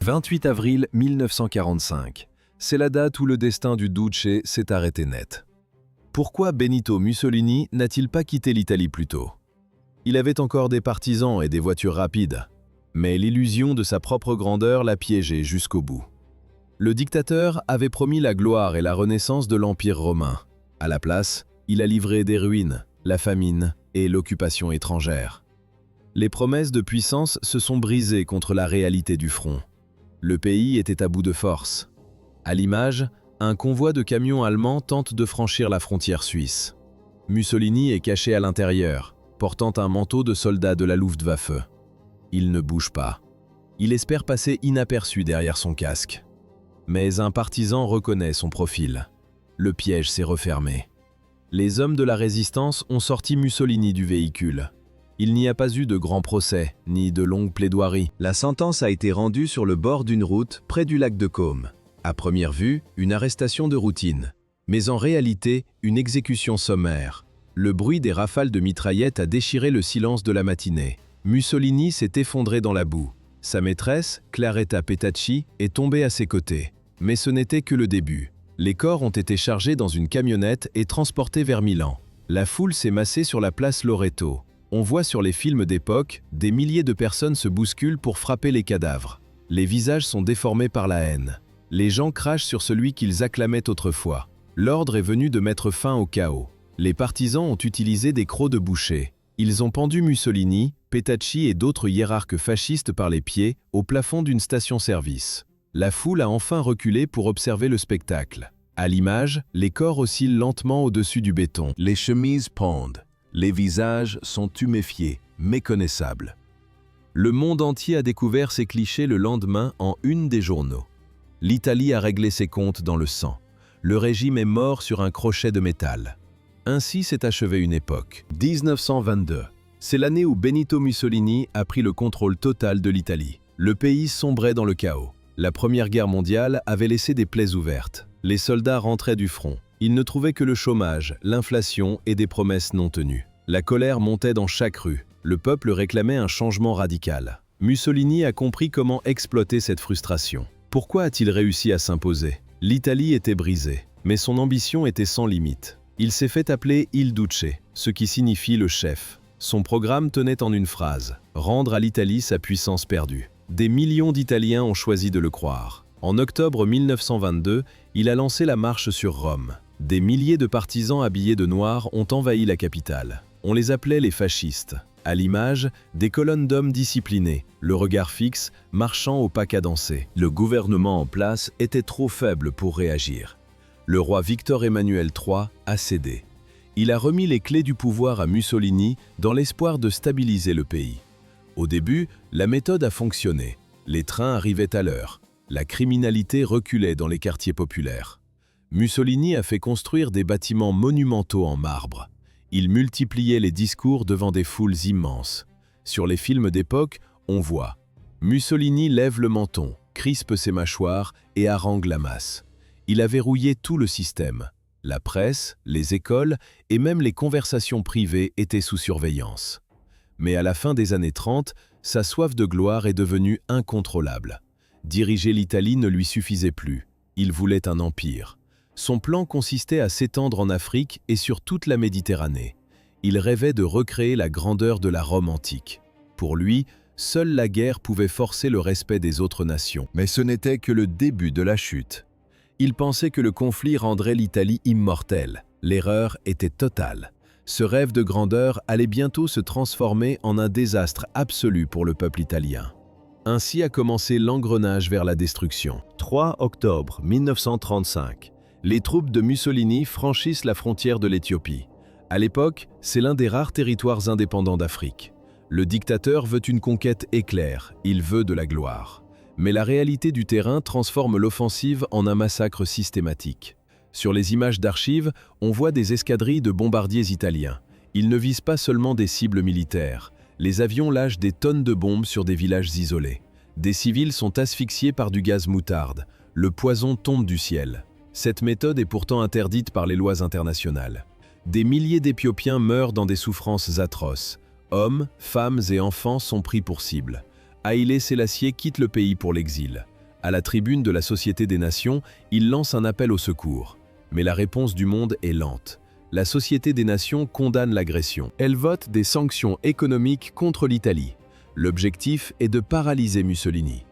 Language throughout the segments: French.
28 avril 1945. C'est la date où le destin du Duce s'est arrêté net. Pourquoi Benito Mussolini n'a-t-il pas quitté l'Italie plus tôt? Il avait encore des partisans et des voitures rapides, mais l'illusion de sa propre grandeur l'a piégé jusqu'au bout. Le dictateur avait promis la gloire et la renaissance de l'Empire romain. À la place, il a livré des ruines, la famine et l'occupation étrangère. Les promesses de puissance se sont brisées contre la réalité du front. Le pays était à bout de force. À l'image, un convoi de camions allemands tente de franchir la frontière suisse. Mussolini est caché à l'intérieur, portant un manteau de soldat de la Luftwaffe. Il ne bouge pas. Il espère passer inaperçu derrière son casque. Mais un partisan reconnaît son profil. Le piège s'est refermé. Les hommes de la résistance ont sorti Mussolini du véhicule. Il n'y a pas eu de grand procès, ni de longues plaidoiries. La sentence a été rendue sur le bord d'une route près du lac de Caume. À première vue, une arrestation de routine. Mais en réalité, une exécution sommaire. Le bruit des rafales de mitraillettes a déchiré le silence de la matinée. Mussolini s'est effondré dans la boue. Sa maîtresse, Claretta Petacci, est tombée à ses côtés. Mais ce n'était que le début. Les corps ont été chargés dans une camionnette et transportés vers Milan. La foule s'est massée sur la place Loreto. On voit sur les films d'époque, des milliers de personnes se bousculent pour frapper les cadavres. Les visages sont déformés par la haine. Les gens crachent sur celui qu'ils acclamaient autrefois. L'ordre est venu de mettre fin au chaos. Les partisans ont utilisé des crocs de boucher. Ils ont pendu Mussolini, Petacci et d'autres hiérarques fascistes par les pieds au plafond d'une station-service. La foule a enfin reculé pour observer le spectacle. À l'image, les corps oscillent lentement au-dessus du béton. Les chemises pendent. Les visages sont tuméfiés, méconnaissables. Le monde entier a découvert ces clichés le lendemain en une des journaux. L'Italie a réglé ses comptes dans le sang. Le régime est mort sur un crochet de métal. Ainsi s'est achevée une époque. 1922. C'est l'année où Benito Mussolini a pris le contrôle total de l'Italie. Le pays sombrait dans le chaos. La Première Guerre mondiale avait laissé des plaies ouvertes. Les soldats rentraient du front. Ils ne trouvaient que le chômage, l'inflation et des promesses non tenues. La colère montait dans chaque rue. Le peuple réclamait un changement radical. Mussolini a compris comment exploiter cette frustration. Pourquoi a-t-il réussi à s'imposer? L'Italie était brisée, mais son ambition était sans limite. Il s'est fait appeler Il Duce, ce qui signifie le chef. Son programme tenait en une phrase, rendre à l'Italie sa puissance perdue. Des millions d'Italiens ont choisi de le croire. En octobre 1922, il a lancé la marche sur Rome. Des milliers de partisans habillés de noir ont envahi la capitale. On les appelait les fascistes. À l'image, des colonnes d'hommes disciplinés, le regard fixe, marchant au pas cadencé. Le gouvernement en place était trop faible pour réagir. Le roi Victor Emmanuel III a cédé. Il a remis les clés du pouvoir à Mussolini dans l'espoir de stabiliser le pays. Au début, la méthode a fonctionné. Les trains arrivaient à l'heure. La criminalité reculait dans les quartiers populaires. Mussolini a fait construire des bâtiments monumentaux en marbre. Il multipliait les discours devant des foules immenses. Sur les films d'époque, on voit Mussolini lève le menton, crispe ses mâchoires et harangue la masse. Il a verrouillé tout le système. La presse, les écoles et même les conversations privées étaient sous surveillance. Mais à la fin des années 30, sa soif de gloire est devenue incontrôlable. Diriger l'Italie ne lui suffisait plus. Il voulait un empire. Son plan consistait à s'étendre en Afrique et sur toute la Méditerranée. Il rêvait de recréer la grandeur de la Rome antique. Pour lui, seule la guerre pouvait forcer le respect des autres nations. Mais ce n'était que le début de la chute. Il pensait que le conflit rendrait l'Italie immortelle. L'erreur était totale. Ce rêve de grandeur allait bientôt se transformer en un désastre absolu pour le peuple italien. Ainsi a commencé l'engrenage vers la destruction. 3 octobre 1935. Les troupes de Mussolini franchissent la frontière de l'Éthiopie. À l'époque, c'est l'un des rares territoires indépendants d'Afrique. Le dictateur veut une conquête éclair, il veut de la gloire. Mais la réalité du terrain transforme l'offensive en un massacre systématique. Sur les images d'archives, on voit des escadrilles de bombardiers italiens. Ils ne visent pas seulement des cibles militaires. Les avions lâchent des tonnes de bombes sur des villages isolés. Des civils sont asphyxiés par du gaz moutarde. Le poison tombe du ciel. Cette méthode est pourtant interdite par les lois internationales. Des milliers d'Éthiopiens meurent dans des souffrances atroces. Hommes, femmes et enfants sont pris pour cible. Haïlé Sélassié quitte le pays pour l'exil. À la tribune de la Société des Nations, il lance un appel au secours. Mais la réponse du monde est lente. La Société des Nations condamne l'agression. Elle vote des sanctions économiques contre l'Italie. L'objectif est de paralyser Mussolini.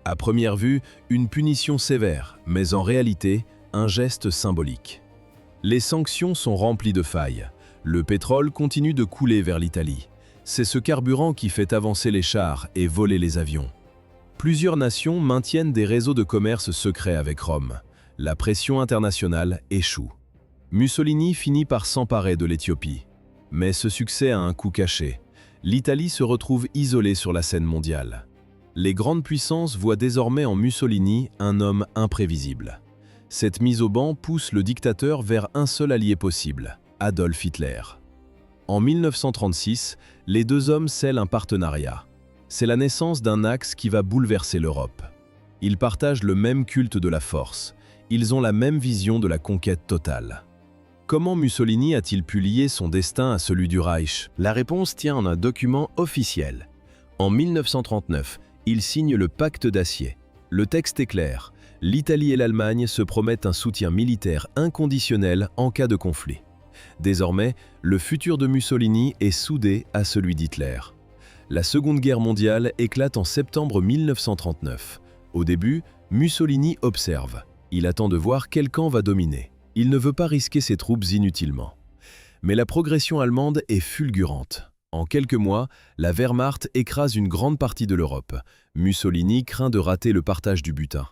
À première vue, une punition sévère, mais en réalité, un geste symbolique. Les sanctions sont remplies de failles. Le pétrole continue de couler vers l'Italie. C'est ce carburant qui fait avancer les chars et voler les avions. Plusieurs nations maintiennent des réseaux de commerce secrets avec Rome. La pression internationale échoue. Mussolini finit par s'emparer de l'Éthiopie. Mais ce succès a un coût caché. L'Italie se retrouve isolée sur la scène mondiale. Les grandes puissances voient désormais en Mussolini un homme imprévisible. Cette mise au ban pousse le dictateur vers un seul allié possible, Adolf Hitler. En 1936, les deux hommes scellent un partenariat. C'est la naissance d'un axe qui va bouleverser l'Europe. Ils partagent le même culte de la force. Ils ont la même vision de la conquête totale. Comment Mussolini a-t-il pu lier son destin à celui du Reich? La réponse tient en un document officiel. En 1939, il signe le pacte d'acier. Le texte est clair. L'Italie et l'Allemagne se promettent un soutien militaire inconditionnel en cas de conflit. Désormais, le futur de Mussolini est soudé à celui d'Hitler. La Seconde Guerre mondiale éclate en septembre 1939. Au début, Mussolini observe. Il attend de voir quel camp va dominer. Il ne veut pas risquer ses troupes inutilement. Mais la progression allemande est fulgurante. En quelques mois, la Wehrmacht écrase une grande partie de l'Europe. Mussolini craint de rater le partage du butin.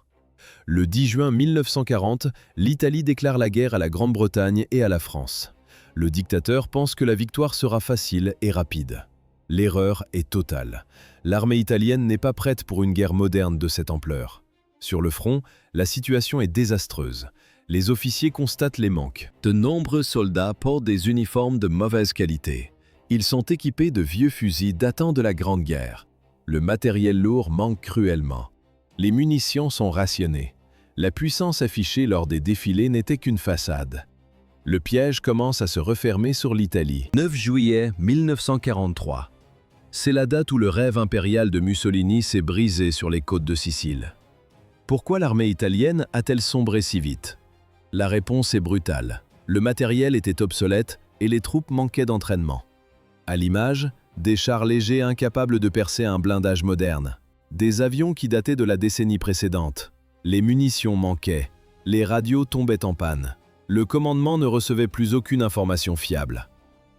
Le 10 juin 1940, l'Italie déclare la guerre à la Grande-Bretagne et à la France. Le dictateur pense que la victoire sera facile et rapide. L'erreur est totale. L'armée italienne n'est pas prête pour une guerre moderne de cette ampleur. Sur le front, la situation est désastreuse. Les officiers constatent les manques. De nombreux soldats portent des uniformes de mauvaise qualité. Ils sont équipés de vieux fusils datant de la Grande Guerre. Le matériel lourd manque cruellement. Les munitions sont rationnées. La puissance affichée lors des défilés n'était qu'une façade. Le piège commence à se refermer sur l'Italie. 9 juillet 1943. C'est la date où le rêve impérial de Mussolini s'est brisé sur les côtes de Sicile. Pourquoi l'armée italienne a-t-elle sombré si vite? La réponse est brutale. Le matériel était obsolète et les troupes manquaient d'entraînement. À l'image, des chars légers incapables de percer un blindage moderne. Des avions qui dataient de la décennie précédente. Les munitions manquaient. Les radios tombaient en panne. Le commandement ne recevait plus aucune information fiable.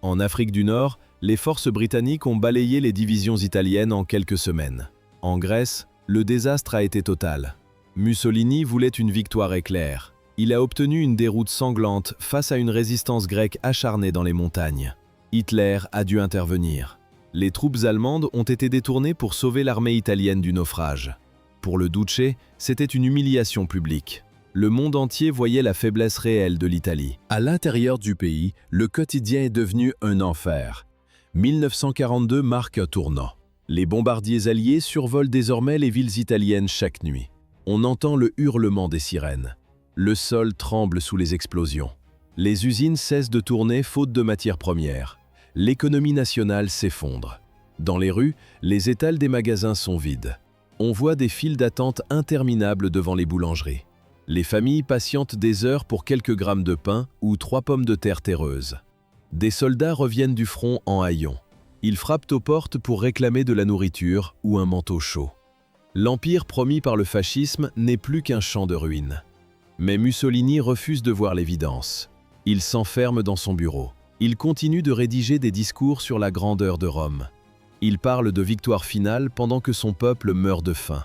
En Afrique du Nord, les forces britanniques ont balayé les divisions italiennes en quelques semaines. En Grèce, le désastre a été total. Mussolini voulait une victoire éclair. Il a obtenu une déroute sanglante face à une résistance grecque acharnée dans les montagnes. Hitler a dû intervenir. Les troupes allemandes ont été détournées pour sauver l'armée italienne du naufrage. Pour le Duce, c'était une humiliation publique. Le monde entier voyait la faiblesse réelle de l'Italie. À l'intérieur du pays, le quotidien est devenu un enfer. 1942 marque un tournant. Les bombardiers alliés survolent désormais les villes italiennes chaque nuit. On entend le hurlement des sirènes. Le sol tremble sous les explosions. Les usines cessent de tourner faute de matières premières. L'économie nationale s'effondre. Dans les rues, les étals des magasins sont vides. On voit des files d'attente interminables devant les boulangeries. Les familles patientent des heures pour quelques grammes de pain ou 3 pommes de terre terreuses. Des soldats reviennent du front en haillons. Ils frappent aux portes pour réclamer de la nourriture ou un manteau chaud. L'empire promis par le fascisme n'est plus qu'un champ de ruines. Mais Mussolini refuse de voir l'évidence. Il s'enferme dans son bureau. Il continue de rédiger des discours sur la grandeur de Rome. Il parle de victoire finale pendant que son peuple meurt de faim.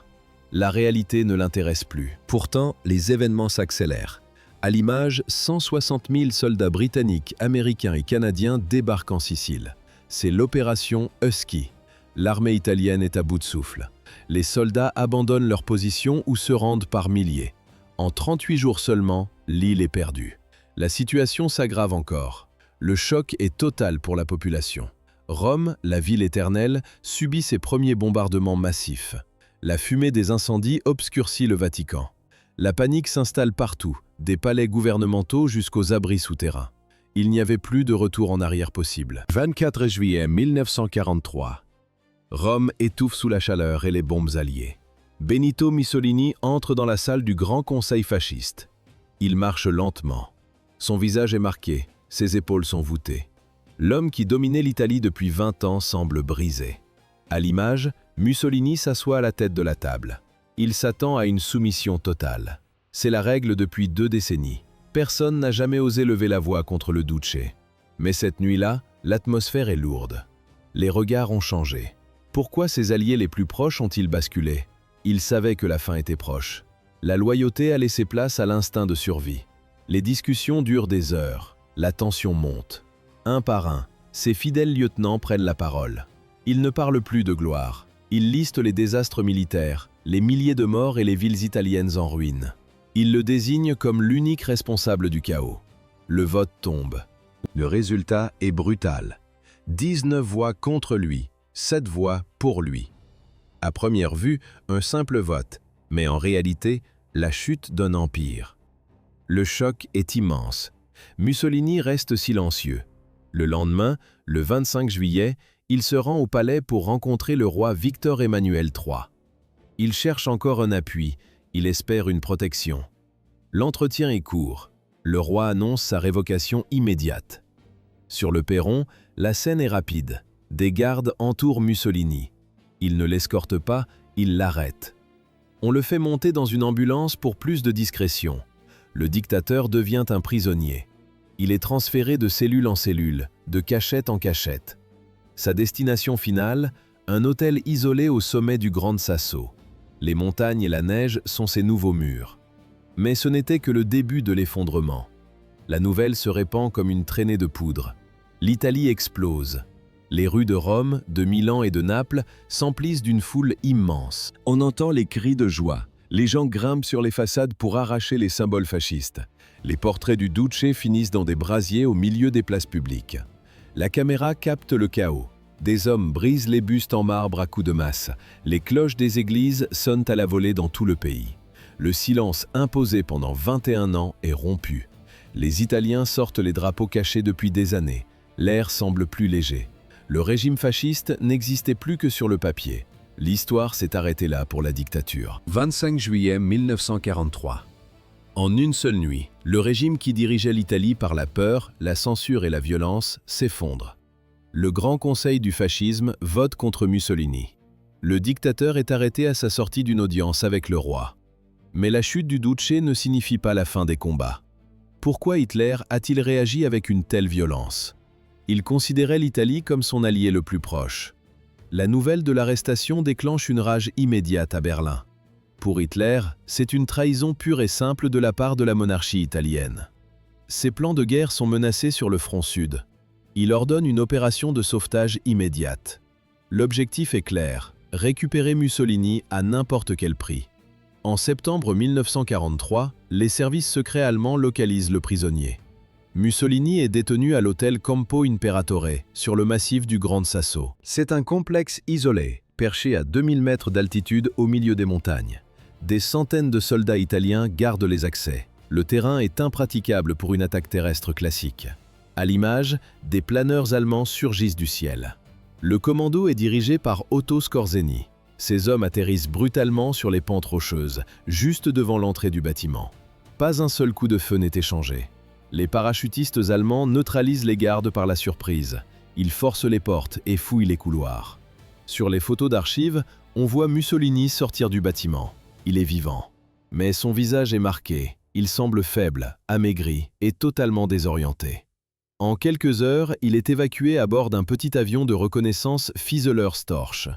La réalité ne l'intéresse plus. Pourtant, les événements s'accélèrent. À l'image, 160 000 soldats britanniques, américains et canadiens débarquent en Sicile. C'est l'opération Husky. L'armée italienne est à bout de souffle. Les soldats abandonnent leur position ou se rendent par milliers. En 38 jours seulement, l'île est perdue. La situation s'aggrave encore. Le choc est total pour la population. Rome, la ville éternelle, subit ses premiers bombardements massifs. La fumée des incendies obscurcit le Vatican. La panique s'installe partout, des palais gouvernementaux jusqu'aux abris souterrains. Il n'y avait plus de retour en arrière possible. 24 juillet 1943. Rome étouffe sous la chaleur et les bombes alliées. Benito Mussolini entre dans la salle du Grand Conseil fasciste. Il marche lentement. Son visage est marqué, ses épaules sont voûtées. L'homme qui dominait l'Italie depuis 20 ans semble brisé. À l'image, Mussolini s'assoit à la tête de la table. Il s'attend à une soumission totale. C'est la règle depuis 2 décennies. Personne n'a jamais osé lever la voix contre le Duce. Mais cette nuit-là, l'atmosphère est lourde. Les regards ont changé. Pourquoi ses alliés les plus proches ont-ils basculé? Ils savaient que la fin était proche. La loyauté a laissé place à l'instinct de survie. Les discussions durent des heures. La tension monte. Un par un, ses fidèles lieutenants prennent la parole. Ils ne parlent plus de gloire. Ils listent les désastres militaires, les milliers de morts et les villes italiennes en ruine. Ils le désignent comme l'unique responsable du chaos. Le vote tombe. Le résultat est brutal. 19 voix contre lui, 7 voix pour lui. À première vue, un simple vote, mais en réalité, la chute d'un empire. Le choc est immense. Mussolini reste silencieux. Le lendemain, le 25 juillet, il se rend au palais pour rencontrer le roi Victor Emmanuel III. Il cherche encore un appui, il espère une protection. L'entretien est court. Le roi annonce sa révocation immédiate. Sur le perron, la scène est rapide. Des gardes entourent Mussolini. Ils ne l'escortent pas, ils l'arrêtent. On le fait monter dans une ambulance pour plus de discrétion. Le dictateur devient un prisonnier. Il est transféré de cellule en cellule, de cachette en cachette. Sa destination finale, un hôtel isolé au sommet du Grand Sasso. Les montagnes et la neige sont ses nouveaux murs. Mais ce n'était que le début de l'effondrement. La nouvelle se répand comme une traînée de poudre. L'Italie explose. Les rues de Rome, de Milan et de Naples s'emplissent d'une foule immense. On entend les cris de joie. Les gens grimpent sur les façades pour arracher les symboles fascistes. Les portraits du Duce finissent dans des brasiers au milieu des places publiques. La caméra capte le chaos. Des hommes brisent les bustes en marbre à coups de masse. Les cloches des églises sonnent à la volée dans tout le pays. Le silence imposé pendant 21 ans est rompu. Les Italiens sortent les drapeaux cachés depuis des années. L'air semble plus léger. Le régime fasciste n'existait plus que sur le papier. L'histoire s'est arrêtée là pour la dictature. 25 juillet 1943. En une seule nuit, le régime qui dirigeait l'Italie par la peur, la censure et la violence s'effondre. Le Grand Conseil du fascisme vote contre Mussolini. Le dictateur est arrêté à sa sortie d'une audience avec le roi. Mais la chute du Duce ne signifie pas la fin des combats. Pourquoi Hitler a-t-il réagi avec une telle violence? Il considérait l'Italie comme son allié le plus proche. La nouvelle de l'arrestation déclenche une rage immédiate à Berlin. Pour Hitler, c'est une trahison pure et simple de la part de la monarchie italienne. Ses plans de guerre sont menacés sur le front sud. Il ordonne une opération de sauvetage immédiate. L'objectif est clair, récupérer Mussolini à n'importe quel prix. En septembre 1943, les services secrets allemands localisent le prisonnier. Mussolini est détenu à l'hôtel Campo Imperatore, sur le massif du Grand Sasso. C'est un complexe isolé, perché à 2000 mètres d'altitude au milieu des montagnes. Des centaines de soldats italiens gardent les accès. Le terrain est impraticable pour une attaque terrestre classique. À l'image, des planeurs allemands surgissent du ciel. Le commando est dirigé par Otto Skorzeny. Ces hommes atterrissent brutalement sur les pentes rocheuses, juste devant l'entrée du bâtiment. Pas un seul coup de feu n'est échangé. Les parachutistes allemands neutralisent les gardes par la surprise. Ils forcent les portes et fouillent les couloirs. Sur les photos d'archives, on voit Mussolini sortir du bâtiment. Il est vivant. Mais son visage est marqué. Il semble faible, amaigri et totalement désorienté. En quelques heures, il est évacué à bord d'un petit avion de reconnaissance Fieseler Storch.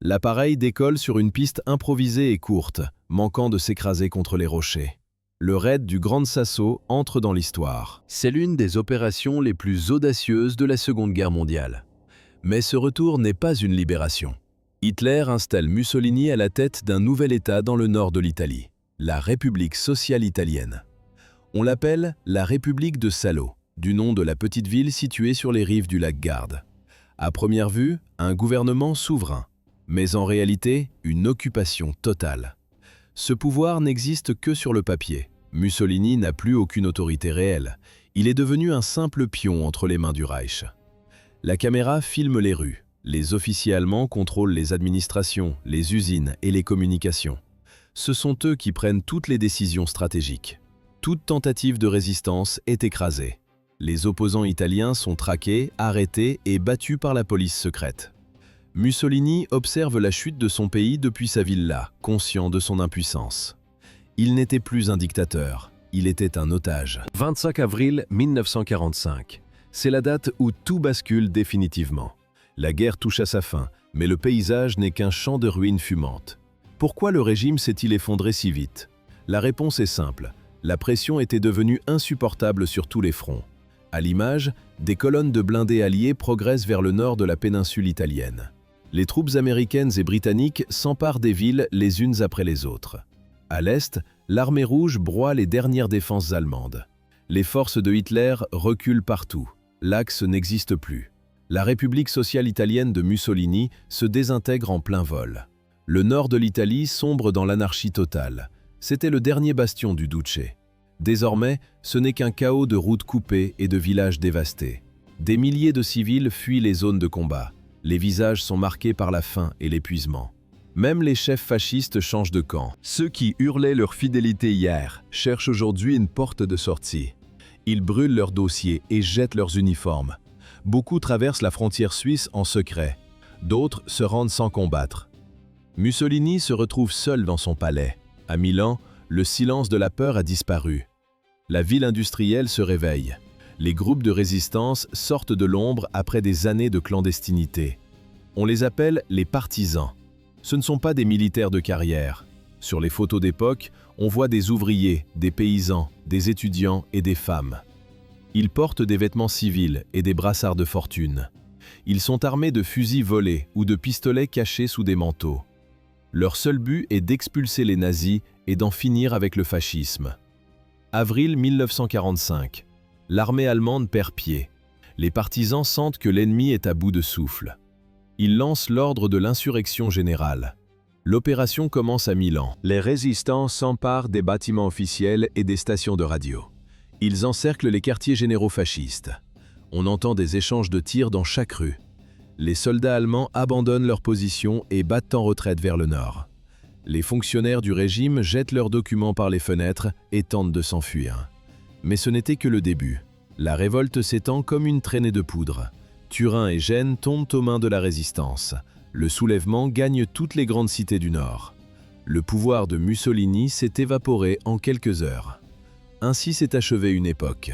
L'appareil décolle sur une piste improvisée et courte, manquant de s'écraser contre les rochers. Le raid du Grand Sasso entre dans l'histoire. C'est l'une des opérations les plus audacieuses de la Seconde Guerre mondiale. Mais ce retour n'est pas une libération. Hitler installe Mussolini à la tête d'un nouvel État dans le nord de l'Italie, la République sociale italienne. On l'appelle la République de Salo, du nom de la petite ville située sur les rives du lac Garde. À première vue, un gouvernement souverain, mais en réalité, une occupation totale. Ce pouvoir n'existe que sur le papier. Mussolini n'a plus aucune autorité réelle. Il est devenu un simple pion entre les mains du Reich. La caméra filme les rues. Les officiers allemands contrôlent les administrations, les usines et les communications. Ce sont eux qui prennent toutes les décisions stratégiques. Toute tentative de résistance est écrasée. Les opposants italiens sont traqués, arrêtés et battus par la police secrète. Mussolini observe la chute de son pays depuis sa villa, conscient de son impuissance. Il n'était plus un dictateur, il était un otage. 25 avril 1945. C'est la date où tout bascule définitivement. La guerre touche à sa fin, mais le paysage n'est qu'un champ de ruines fumantes. Pourquoi le régime s'est-il effondré si vite? La réponse est simple. La pression était devenue insupportable sur tous les fronts. À l'image, des colonnes de blindés alliés progressent vers le nord de la péninsule italienne. Les troupes américaines et britanniques s'emparent des villes les unes après les autres. À l'est, l'armée rouge broie les dernières défenses allemandes. Les forces de Hitler reculent partout. L'Axe n'existe plus. La République sociale italienne de Mussolini se désintègre en plein vol. Le nord de l'Italie sombre dans l'anarchie totale. C'était le dernier bastion du Duce. Désormais, ce n'est qu'un chaos de routes coupées et de villages dévastés. Des milliers de civils fuient les zones de combat. Les visages sont marqués par la faim et l'épuisement. Même les chefs fascistes changent de camp. Ceux qui hurlaient leur fidélité hier cherchent aujourd'hui une porte de sortie. Ils brûlent leurs dossiers et jettent leurs uniformes. Beaucoup traversent la frontière suisse en secret. D'autres se rendent sans combattre. Mussolini se retrouve seul dans son palais. À Milan, le silence de la peur a disparu. La ville industrielle se réveille. Les groupes de résistance sortent de l'ombre après des années de clandestinité. On les appelle les partisans. Ce ne sont pas des militaires de carrière. Sur les photos d'époque, on voit des ouvriers, des paysans, des étudiants et des femmes. Ils portent des vêtements civils et des brassards de fortune. Ils sont armés de fusils volés ou de pistolets cachés sous des manteaux. Leur seul but est d'expulser les nazis et d'en finir avec le fascisme. Avril 1945. L'armée allemande perd pied. Les partisans sentent que l'ennemi est à bout de souffle. Ils lancent l'ordre de l'insurrection générale. L'opération commence à Milan. Les résistants s'emparent des bâtiments officiels et des stations de radio. Ils encerclent les quartiers généraux fascistes. On entend des échanges de tirs dans chaque rue. Les soldats allemands abandonnent leur position et battent en retraite vers le nord. Les fonctionnaires du régime jettent leurs documents par les fenêtres et tentent de s'enfuir. Mais ce n'était que le début. La révolte s'étend comme une traînée de poudre. Turin et Gênes tombent aux mains de la résistance. Le soulèvement gagne toutes les grandes cités du Nord. Le pouvoir de Mussolini s'est évaporé en quelques heures. Ainsi s'est achevée une époque.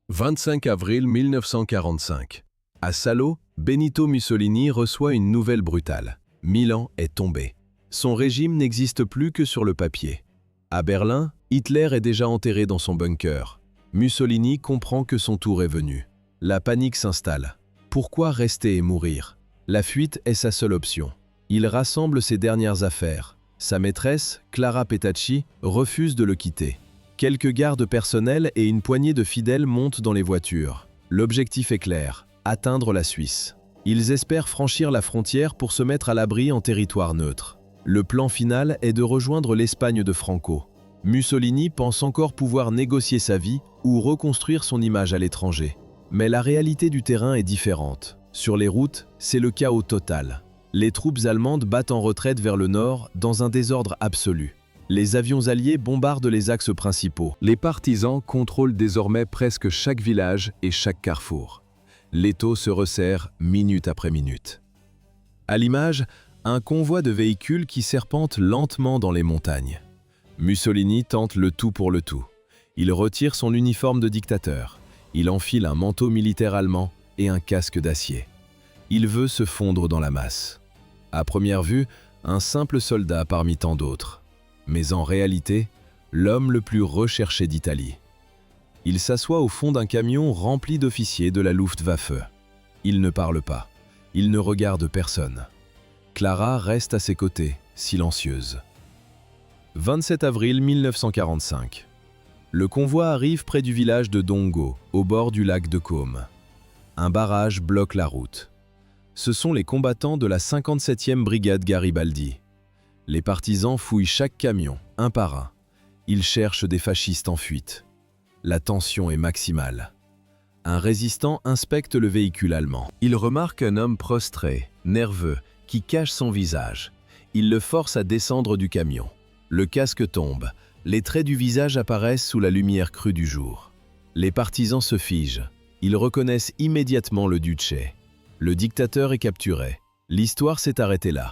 25 avril 1945. À Salo, Benito Mussolini reçoit une nouvelle brutale. Milan est tombé. Son régime n'existe plus que sur le papier. À Berlin, Hitler est déjà enterré dans son bunker. Mussolini comprend que son tour est venu. La panique s'installe. Pourquoi rester et mourir? La fuite est sa seule option. Il rassemble ses dernières affaires. Sa maîtresse, Clara Petacci, refuse de le quitter. Quelques gardes personnels et une poignée de fidèles montent dans les voitures. L'objectif est clair, atteindre la Suisse. Ils espèrent franchir la frontière pour se mettre à l'abri en territoire neutre. Le plan final est de rejoindre l'Espagne de Franco. Mussolini pense encore pouvoir négocier sa vie ou reconstruire son image à l'étranger. Mais la réalité du terrain est différente. Sur les routes, c'est le chaos total. Les troupes allemandes battent en retraite vers le nord dans un désordre absolu. Les avions alliés bombardent les axes principaux. Les partisans contrôlent désormais presque chaque village et chaque carrefour. L'étau se resserre minute après minute. À l'image, un convoi de véhicules qui serpente lentement dans les montagnes. Mussolini tente le tout pour le tout. Il retire son uniforme de dictateur. Il enfile un manteau militaire allemand et un casque d'acier. Il veut se fondre dans la masse. À première vue, un simple soldat parmi tant d'autres. Mais en réalité, l'homme le plus recherché d'Italie. Il s'assoit au fond d'un camion rempli d'officiers de la Luftwaffe. Il ne parle pas. Il ne regarde personne. Clara reste à ses côtés, silencieuse. 27 avril 1945. Le convoi arrive près du village de Dongo, au bord du lac de Côme. Un barrage bloque la route. Ce sont les combattants de la 57e brigade Garibaldi. Les partisans fouillent chaque camion, un par un. Ils cherchent des fascistes en fuite. La tension est maximale. Un résistant inspecte le véhicule allemand. Il remarque un homme prostré, nerveux, qui cache son visage. Il le force à descendre du camion. Le casque tombe. Les traits du visage apparaissent sous la lumière crue du jour. Les partisans se figent. Ils reconnaissent immédiatement le Duce. Le dictateur est capturé. L'histoire s'est arrêtée là.